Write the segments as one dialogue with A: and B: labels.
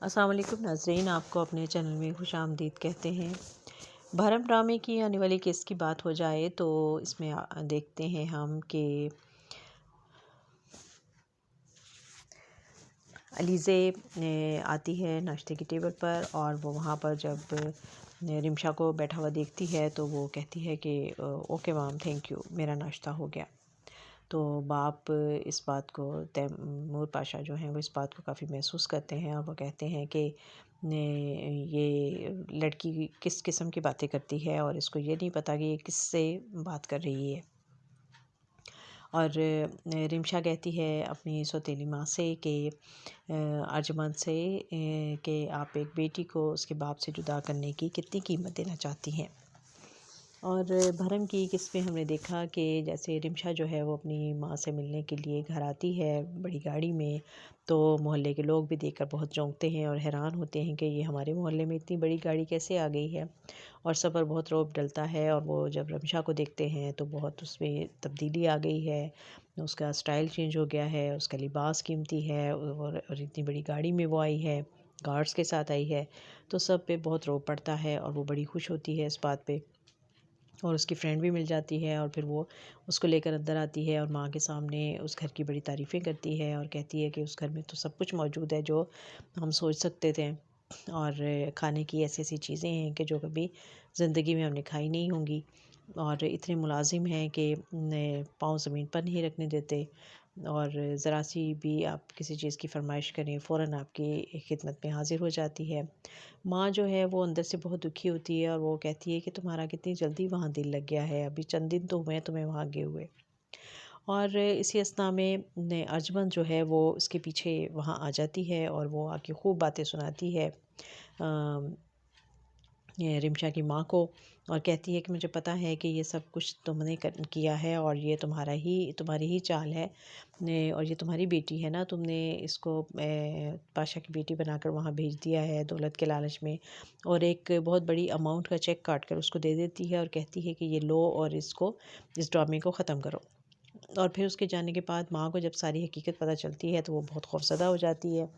A: अस्सलाम वालेकुम नाज़रीन, आपको अपने चैनल में खुशामदीद कहते हैं। भरम ड्रामे की आने वाली केस की बात हो जाए तो इसमें देखते हैं हम कि अलीज़े आती है नाश्ते की टेबल पर और वो वहाँ पर जब रिमशा को बैठा हुआ देखती है तो वो कहती है कि ओके मैम, थैंक यू, मेरा नाश्ता हो गया। तो बाप इस बात को तैमूर पाशा जो हैं वो इस बात को काफ़ी महसूस करते हैं और वो कहते हैं कि ये लड़की किस किस्म की बातें करती है और इसको ये नहीं पता कि ये किससे बात कर रही है। और रिमशा कहती है अपनी सौतेली माँ से कि अर्जुमंद से कि आप एक बेटी को उसके बाप से जुदा करने की कितनी कीमत देना चाहती हैं। और भरम की किस में हमने देखा कि जैसे रिमशा जो है वो अपनी माँ से मिलने के लिए घर आती है बड़ी गाड़ी में, तो मोहल्ले के लोग भी देखकर बहुत चौंकते हैं और हैरान होते हैं कि ये हमारे मोहल्ले में इतनी बड़ी गाड़ी कैसे आ गई है। और सब पर बहुत रौब डलता है और वो जब रिमशा को देखते हैं तो बहुत उसमें तब्दीली आ गई है, उसका स्टाइल चेंज हो गया है, उसका लिबास कीमती है और इतनी बड़ी गाड़ी में वो आई है, गार्ड्स के साथ आई है। तो सब पे बहुत रौब पड़ता है और वो बड़ी खुश होती है इस बात पे और उसकी फ्रेंड भी मिल जाती है और फिर वो उसको लेकर अंदर आती है और माँ के सामने उस घर की बड़ी तारीफ़ें करती है और कहती है कि उस घर में तो सब कुछ मौजूद है जो हम सोच सकते थे और खाने की ऐसी ऐसी चीज़ें हैं कि जो कभी ज़िंदगी में हमने खाई नहीं होंगी और इतने मुलाजिम हैं कि पाँव ज़मीन पर नहीं रखने देते और ज़रा सी भी आप किसी चीज़ की फ़रमाइश करें फ़ौरन आपकी खिदमत में हाज़िर हो जाती है। माँ जो है वो अंदर से बहुत दुखी होती है और वो कहती है कि तुम्हारा कितनी जल्दी वहाँ दिल लग गया है, अभी चंद दिन तो हुए हैं तुम्हें वहाँ गए हुए। और इसी अस्थना में अर्जुमंद जो है वो उसके पीछे वहाँ आ जाती है और वो आके खूब बातें सुनाती है ये रिमशा की माँ को और कहती है कि मुझे पता है कि ये सब कुछ तुमने किया है और ये तुम्हारी ही चाल है और ये तुम्हारी बेटी है ना, तुमने इसको पाशा की बेटी बनाकर वहाँ भेज दिया है दौलत के लालच में और एक बहुत बड़ी अमाउंट का चेक काट कर उसको दे देती है और कहती है कि ये लो और इस ड्रामे को ख़त्म करो। और फिर उसके जाने के बाद माँ को जब सारी हकीकत पता चलती है तो वो बहुत खौफज़दा हो जाती है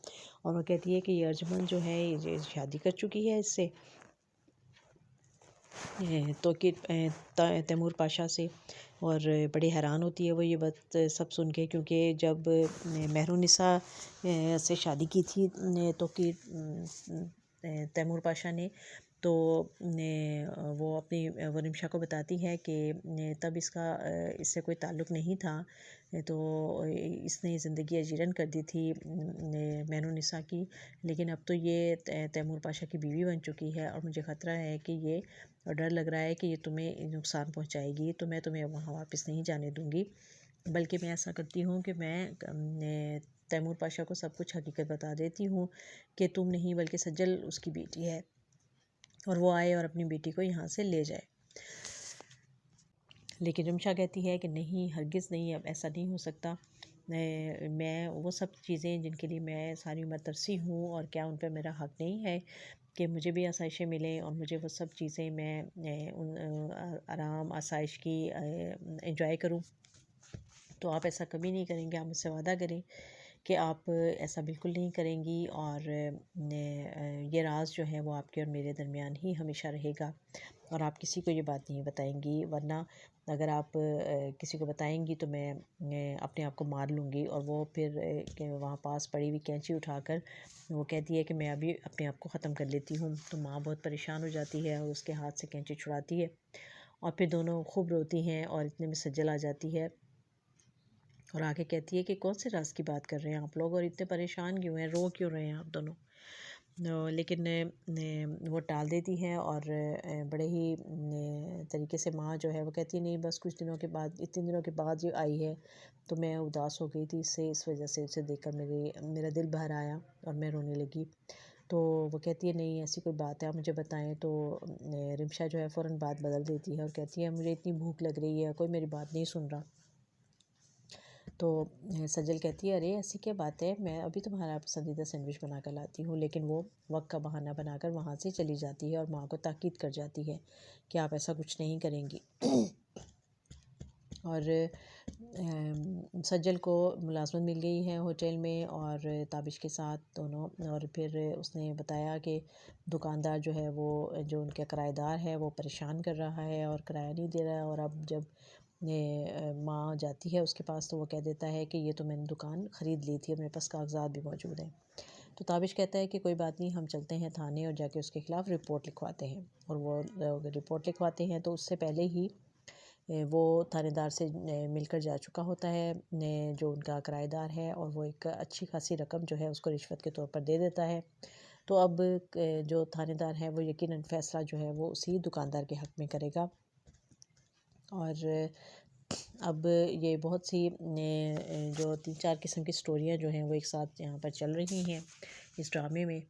A: और वो कहती है कि ये अर्जुमंद जो है ये शादी कर चुकी है इससे, तो कि तैमूर पाशा से। और बड़ी हैरान होती है वो ये बात सब सुन के, क्योंकि जब मेहरुन्निसा से शादी की थी तो कि तैमूर पाशा ने तो वो अपनी वो रिमशा को बताती है कि तब इससे कोई ताल्लुक़ नहीं था, तो इसने ज़िंदगी अजीरन कर दी थी मेहरुन्निसा की, लेकिन अब तो ये तैमूर पाशा की बीवी बन चुकी है और मुझे ख़तरा है कि ये और डर लग रहा है कि ये तुम्हें नुकसान पहुंचाएगी, तो मैं तुम्हें वहाँ वापस नहीं जाने दूंगी। बल्कि मैं ऐसा करती हूँ कि मैं तैमूर पाशा को सब कुछ हकीकत बता देती हूँ कि तुम नहीं बल्कि सज्जल उसकी बेटी है और वो आए और अपनी बेटी को यहाँ से ले जाए। लेकिन रिमशा कहती है कि नहीं, हरगिज़ नहीं, अब ऐसा नहीं हो सकता। मैं वो सब चीज़ें जिनके लिए मैं सारी उम्र तरसी हूँ और क्या उन पर मेरा हक़ नहीं है कि मुझे भी आसाइशें मिलें और मुझे वो सब चीज़ें मैं उन आराम आसाइश की एंजॉय करूँ। तो आप ऐसा कभी नहीं करेंगे, आप मुझसे वादा करें कि आप ऐसा बिल्कुल नहीं करेंगी और ये राज जो है वो आपके और मेरे दरमियान ही हमेशा रहेगा और आप किसी को ये बात नहीं बताएंगी, वरना अगर आप किसी को बताएंगी तो मैं अपने आप को मार लूँगी। और वो फिर वहाँ पास पड़ी हुई कैंची उठाकर वो कहती है कि मैं अभी अपने आप को ख़त्म कर लेती हूँ। तो माँ बहुत परेशान हो जाती है और उसके हाथ से कैंची छुड़ाती है और फिर दोनों खूब रोती हैं और इतने में सज्जल आ जाती है और आके कहती है कि कौन से राज की बात कर रहे हैं आप लोग और इतने परेशान क्यों हैं, रो क्यों रहे हैं आप दोनों। लेकिन वो टाल देती हैं और बड़े ही तरीके से माँ जो है वो कहती है नहीं, बस कुछ दिनों के बाद, इतने दिनों के बाद ये आई है तो मैं उदास हो गई थी इससे, इस वजह से उसे देखकर मेरा दिल भर आया और मैं रोने लगी। तो वो कहती है नहीं, ऐसी कोई बात है आप मुझे बताएं। तो रिमशा जो है फ़ौरन बात बदल देती है और कहती है मुझे इतनी भूख लग रही है, कोई मेरी बात नहीं सुन रहा। तो सज्जल कहती है अरे ऐसी क्या बात है, मैं अभी तुम्हारा पसंदीदा सैंडविच बना कर लाती हूँ। लेकिन वो वक्त का बहाना बनाकर वहाँ से चली जाती है और माँ को ताकीद कर जाती है कि आप ऐसा कुछ नहीं करेंगी। और सज्जल को मुलाजमत मिल गई है होटल में और ताबिश के साथ दोनों। और फिर उसने बताया कि दुकानदार जो है वो जो उनका किराएदार है वो परेशान कर रहा है और किराया नहीं दे रहा है। और अब जब माँ जाती है उसके पास तो वो कह देता है कि ये तो मैंने दुकान ख़रीद ली थी और मेरे पास कागजात भी मौजूद हैं। तो ताबिश कहता है कि कोई बात नहीं, हम चलते हैं थाने और जाके उसके ख़िलाफ़ रिपोर्ट लिखवाते हैं। और वो रिपोर्ट लिखवाते हैं तो उससे पहले ही वो थानेदार से मिलकर जा चुका होता है जो उनका किराएदार है, और वो एक अच्छी खासी रकम जो है उसको रिश्वत के तौर पर दे देता है। तो अब जो थानेदार है वो यकीनन फ़ैसला जो है वो उसी दुकानदार के हक़ में करेगा। और अब ये बहुत सी जो 3-4 किस्म की स्टोरियाँ जो हैं वो एक साथ यहाँ पर चल रही हैं इस ड्रामे में।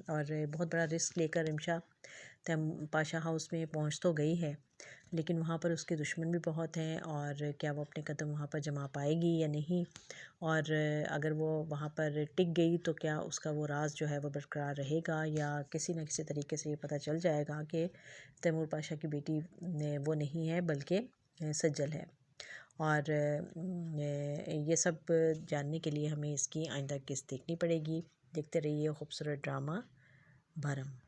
A: और बहुत बड़ा रिस्क लेकर रिमशा पाशा हाउस में पहुँच तो गई है, लेकिन वहाँ पर उसके दुश्मन भी बहुत हैं। और क्या वो अपने कदम वहाँ पर जमा पाएगी या नहीं, और अगर वो वहाँ पर टिक गई तो क्या उसका वो राज जो है वो बरकरार रहेगा, या किसी न किसी तरीके से ये पता चल जाएगा कि तैमूर पाशा की बेटी वो नहीं है बल्कि सज्जल है। और ये सब जानने के लिए हमें इसकी आइंदा किस्त देखनी पड़ेगी। देखते रहिए खूबसूरत ड्रामा भरम।